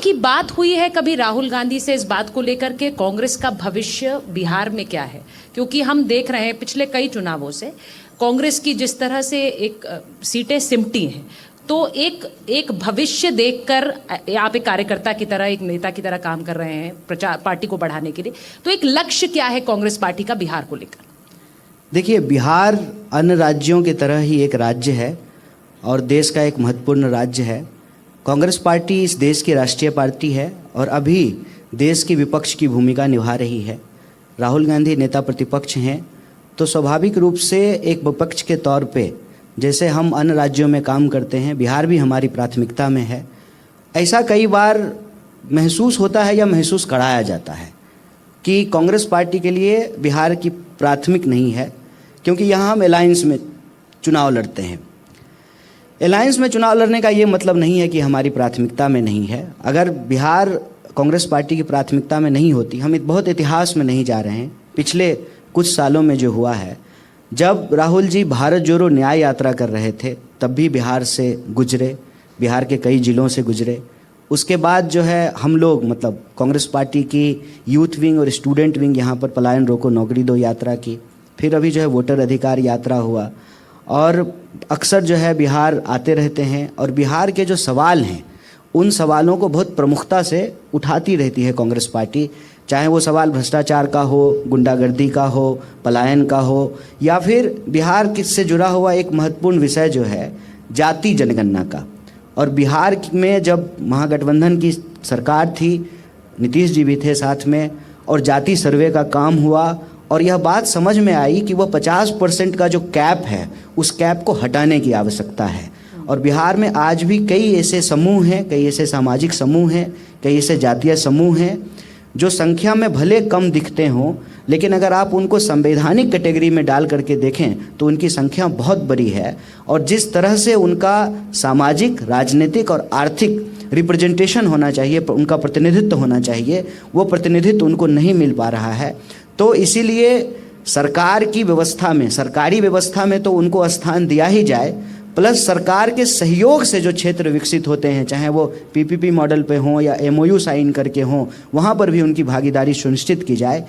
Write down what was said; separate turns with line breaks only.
आपकी बात हुई है कभी राहुल गांधी से इस बात को लेकर के कांग्रेस का भविष्य बिहार में क्या है? क्योंकि हम देख रहे हैं पिछले कई चुनावों से कांग्रेस की जिस तरह से एक सीटें सिमटी हैं, तो एक भविष्य देखकर आप एक कार्यकर्ता की तरह, एक नेता की तरह काम कर रहे हैं प्रचार पार्टी को बढ़ाने के लिए, तो एक लक्ष्य क्या है कांग्रेस पार्टी का बिहार को लेकर?
देखिए, बिहार अन्य राज्यों की तरह ही एक राज्य है और देश का एक महत्वपूर्ण राज्य है। कांग्रेस पार्टी इस देश की राष्ट्रीय पार्टी है और अभी देश की विपक्ष की भूमिका निभा रही है। राहुल गांधी नेता प्रतिपक्ष हैं, तो स्वाभाविक रूप से एक विपक्ष के तौर पे जैसे हम अन्य राज्यों में काम करते हैं, बिहार भी हमारी प्राथमिकता में है। ऐसा कई बार महसूस होता है या महसूस कराया जाता है कि कांग्रेस पार्टी के लिए बिहार की प्राथमिक नहीं है, क्योंकि यहाँ हम अलायंस में चुनाव लड़ते हैं। अलायंस में चुनाव लड़ने का ये मतलब नहीं है कि हमारी प्राथमिकता में नहीं है। अगर बिहार कांग्रेस पार्टी की प्राथमिकता में नहीं होती, हम बहुत इतिहास में नहीं जा रहे हैं, पिछले कुछ सालों में जो हुआ है, जब राहुल जी भारत जोड़ो न्याय यात्रा कर रहे थे तब भी बिहार से गुजरे, बिहार के कई ज़िलों से गुजरे। उसके बाद जो है हम लोग मतलब कांग्रेस पार्टी की यूथ विंग और स्टूडेंट विंग यहाँ पर पलायन रोको नौकरी दो यात्रा की, फिर अभी जो है वोटर अधिकार यात्रा हुआ, और अक्सर जो है बिहार आते रहते हैं और बिहार के जो सवाल हैं उन सवालों को बहुत प्रमुखता से उठाती रहती है कांग्रेस पार्टी, चाहे वो सवाल भ्रष्टाचार का हो, गुंडागर्दी का हो, पलायन का हो, या फिर बिहार से जुड़ा हुआ एक महत्वपूर्ण विषय जो है जाति जनगणना का। और बिहार में जब महागठबंधन की सरकार थी, नीतीश जी भी थे साथ में, और जाति सर्वे का काम हुआ और यह बात समझ में आई कि वह 50% का जो कैप है उस कैप को हटाने की आवश्यकता है। और बिहार में आज भी कई ऐसे समूह हैं, कई ऐसे सामाजिक समूह हैं, कई ऐसे जातीय समूह हैं जो संख्या में भले कम दिखते हों, लेकिन अगर आप उनको संवैधानिक कैटेगरी में डाल करके देखें तो उनकी संख्या बहुत बड़ी है। और जिस तरह से उनका सामाजिक, राजनीतिक और आर्थिक रिप्रेजेंटेशन होना चाहिए, उनका प्रतिनिधित्व होना चाहिए, वो प्रतिनिधित्व उनको नहीं मिल पा रहा है। तो इसीलिए सरकार की व्यवस्था में, सरकारी व्यवस्था में तो उनको स्थान दिया ही जाए, प्लस सरकार के सहयोग से जो क्षेत्र विकसित होते हैं, चाहे वो पीपीपी मॉडल पे हों या एमओयू साइन करके हों, वहाँ पर भी उनकी भागीदारी सुनिश्चित की जाए।